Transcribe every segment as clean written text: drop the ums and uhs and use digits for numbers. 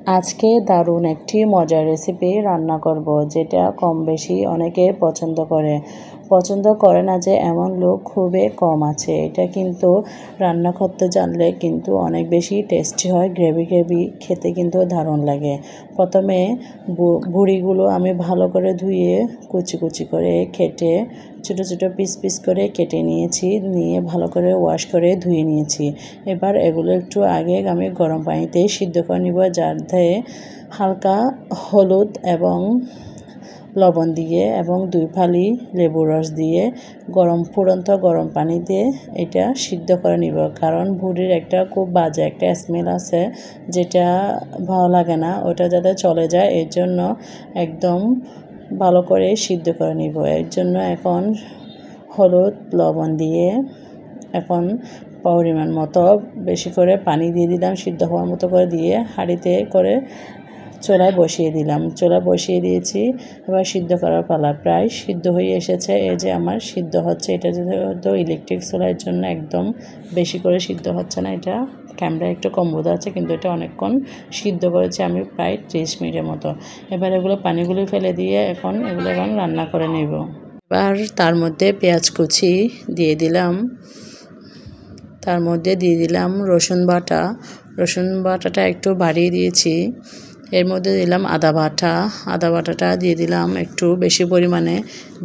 আজকে দারুণ একটি মজার রেসিপি রান্না করব, যেটা কম বেশি অনেকে পছন্দ করে না যে এমন লোক খুবই কম আছে। এটা কিন্তু রান্না করতে জানলে কিন্তু অনেক বেশি টেস্টি হয়, গ্রেভি গ্রেভি খেতে কিন্তু দারুণ লাগে। প্রথমে ভুঁড়িগুলো আমি ভালো করে ধুয়ে কুচি কুচি করে কেটে ছোটো ছোটো পিস পিস করে কেটে নিয়েছি, নিয়ে ভালো করে ওয়াশ করে ধুয়ে নিয়েছি। এবার এগুলো একটু আগে আমি গরম পানিতে সিদ্ধ করে নিব, যাতে হালকা হলুদ এবং লবণ দিয়ে এবং 2 ফালি লেবুর রস দিয়ে ফুটন্ত গরম পানিতে এটা সিদ্ধ করে নিব। কারণ ভুঁড়ির একটা খুব বাজে একটা স্মেল আছে, যেটা ভালো লাগে না, ওটা যাতে চলে যায় এর জন্য একদম ভালো করে সিদ্ধ করে নিব। এর জন্য এখন হলুদ লবণ দিয়ে এখন পরিমাণ মতো বেশি করে পানি দিয়ে দিলাম, সিদ্ধ হওয়ার মতো করে দিয়ে হাঁড়িতে করে চুলায় বসিয়ে দিয়েছি। এবার সিদ্ধ করার পালা, প্রায় সিদ্ধ হয়ে এসেছে। এই যে আমার সিদ্ধ হচ্ছে, এটা যেহেতু ইলেকট্রিক চুলার জন্য একদম বেশি করে সিদ্ধ হচ্ছে না, এটা ক্যামেরা একটু কম বোঝা যাচ্ছে, কিন্তু এটা অনেকক্ষণ সিদ্ধ করেছি আমি, প্রায় 30 মিনিটের মতো। এবার এগুলো পানিগুলো ফেলে দিয়ে এখন রান্না করে নেব। এবার তার মধ্যে পেঁয়াজ কুচি দিয়ে দিলাম, তার মধ্যে দিয়ে দিলাম রসুন বাটাটা একটু বাড়িয়ে দিয়েছি। এর মধ্যে দিলাম আদা বাটাটা দিয়ে দিলাম একটু বেশি পরিমাণে,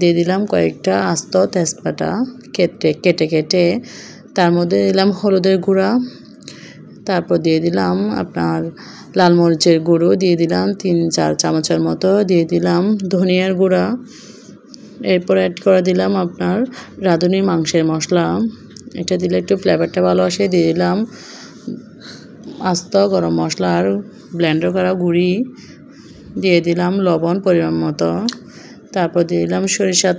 দিয়ে দিলাম কয়েকটা আস্ত তেজপাতা কেটে। তার মধ্যে দিলাম হলুদের গুঁড়া, তারপর দিয়ে দিলাম আপনার লাল মরিচের গুঁড়ো, দিয়ে দিলাম 3-4 চামচের মতো, দিয়ে দিলাম ধনিয়ার গুঁড়া। এরপর অ্যাড করে দিলাম আপনার রাঁধুনি মাংসের মশলা, এটা দিলে একটু ফ্লেভারটা ভালো আসে। দিয়ে দিলাম আস্ত গরম মশলা আর ব্লেন্ডার করা গুঁড়ি, দিয়ে দিলাম লবণ পরিমাণ মতো। তারপর দিয়ে দিলাম সরিষার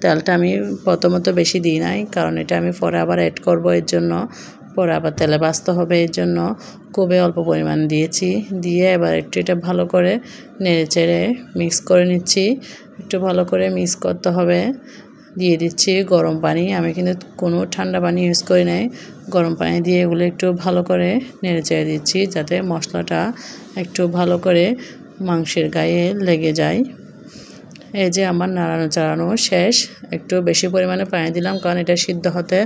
তেলটা আমি প্রথমত বেশি দিই নাই, কারণ এটা আমি পরে আবার অ্যাড করব, এর জন্য পরে আবার তেলে ভাজতে হবে, এর জন্য খুবই অল্প পরিমাণ দিয়েছি। দিয়ে এবার একটু এটা ভালো করে নেড়ে চেড়ে মিক্স করে নিচ্ছি, একটু ভালো করে মিক্স করতে হবে। দিয়ে দিচ্ছি গরম পানি, আমি কিন্তু কোনো ঠান্ডা পানি ইউজ করি নাই, গরম পানি দিয়ে এগুলো একটু ভালো করে নেড়ে চেড়ে দিচ্ছি, যাতে মশলাটা একটু ভালো করে মাংসের গায়ে লেগে যায়। এই যে আমার নাড়ানো চাড়ানো শেষ, একটু বেশি পরিমাণে পানি দিলাম, কারণ এটা সিদ্ধ হতে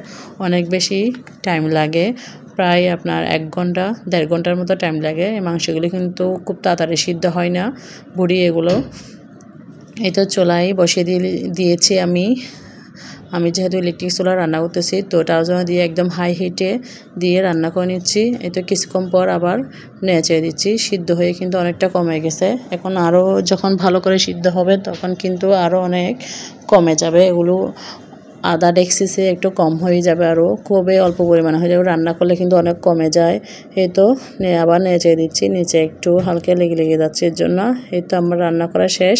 অনেক বেশি টাইম লাগে, প্রায় আপনার 1-1.5 ঘন্টার মতো টাইম লাগে। এই মাংসগুলো কিন্তু খুব তাড়াতাড়ি সিদ্ধ হয় না, ভুঁড়ি এগুলো। এই তো চুলায় বসিয়ে দিয়েছি আমি যেহেতু ইলেকট্রিক চুলা রান্না করতেছি, তো ওটার জন্য দিয়ে একদম হাই হিটে দিয়ে রান্না করে নিচ্ছি। এই তো কিছুক্ষণ পর আবার নেড়ে দিচ্ছি, সিদ্ধ হয়ে কিন্তু অনেকটা কমে গেছে। এখন আরও যখন ভালো করে সিদ্ধ হবে তখন কিন্তু আরও অনেক কমে যাবে, এগুলো আধা ডেক্সিসে একটু কম হয়ে যাবে, আরও খুবই অল্প পরিমাণে হয়ে যাবে, রান্না করলে কিন্তু অনেক কমে যায়। এই তো আবার নেড়ে দিচ্ছি, নিচে একটু হালকা লেগে যাচ্ছে, এর জন্য। এই তো আমার রান্না করা শেষ।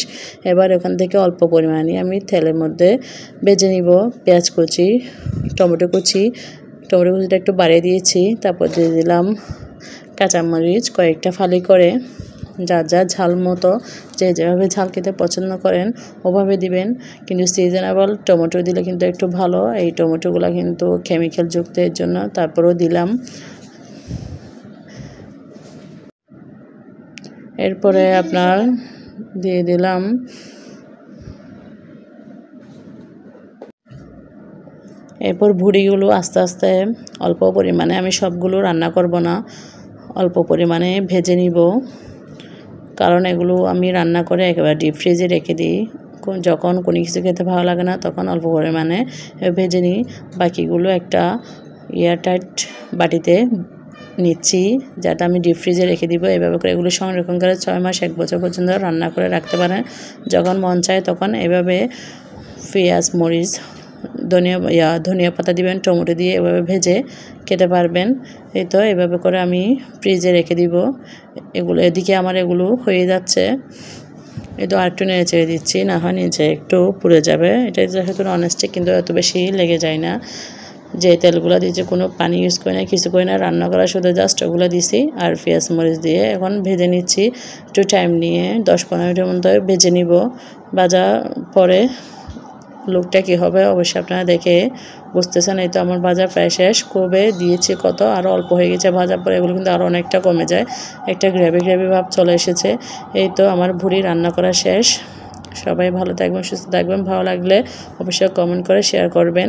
এবার ওখান থেকে অল্প পরিমাণে আমি তেলের মধ্যে ভেজে নিব পেঁয়াজ কুচি, টমেটো কুচিটা একটু বাড়িয়ে দিয়েছি। তারপর দিয়ে দিলাম কাঁচামরিচ কয়েকটা ফালি করে, যা ঝাল মতো যেভাবে ঝাল খেতে পছন্দ করেন ওভাবে দিবেন, কিন্তু সিজনেবল টমেটো দিলে কিন্তু একটু ভালো, এই টমেটোগুলো কিন্তু কেমিক্যাল যুক্ত, এর জন্য। তারপরেও দিলাম, এরপরে আপনার দিয়ে দিলাম এরপর ভুঁড়িগুলো আস্তে আস্তে অল্প পরিমাণে, আমি সবগুলো রান্না করব না, অল্প পরিমাণে ভেজে নিব, কারণ এগুলো আমি রান্না করে একেবারে ডিপ ফ্রিজে রেখে দিই, যখন কোনো কিছু খেতে ভালো লাগে না তখন অল্প পরিমাণে ভেজে নিই। বাকিগুলো একটা এয়ারটাইট বাটিতে নিচ্ছি, যাতে আমি ডিপ ফ্রিজে রেখে দিব। এভাবে করে এগুলো সংরক্ষণ করে 6 মাস 1 বছর পর্যন্ত রান্না করে রাখতে পারেন। যখন মন চায় তখন এভাবে পেঁয়াজ মরিচ ধনিয়া পাতা দিবেন, টমেটো দিয়ে এভাবে ভেজে খেতে পারবেন। এই তো এভাবে করে আমি ফ্রিজে রেখে দিব। এদিকে আমার এগুলো হয়ে যাচ্ছে, এই তো আরেকটু নেড়ে চেড়ে দিচ্ছি, না হয় নিচে একটু পুড়ে যাবে। এটা যেহেতু ননস্টিক, কিন্তু এত বেশি লেগে যায় না। যে তেলগুলো দিয়েছি কোনো পানি ইউজ করি না, কিছু করি না, রান্না করা শুধু জাস্ট ওগুলো দিছি আর পেঁয়াজ মরিচ দিয়ে এখন ভেজে নিচ্ছি। একটু টাইম নিয়ে 10-15 মিনিটের মধ্যে ভেজে নিব। ভাজা পরে লুকটা কী হবে অবশ্যই আপনারা দেখে বুঝতেছেন। এই তো আমার ভাজা প্রায় শেষ। খুবই দিয়েছি কত, আরও অল্প হয়ে গেছে ভাজার পরে, এগুলো কিন্তু আরও অনেকটা কমে যায়, একটা গ্রেভি গ্রেভি ভাব চলে এসেছে। এই তো আমার ভুড়ি রান্না করা শেষ। সবাই ভালো থাকবেন, সুস্থ থাকবেন। ভালো লাগলে অবশ্যই কমেন্ট করে শেয়ার করবেন।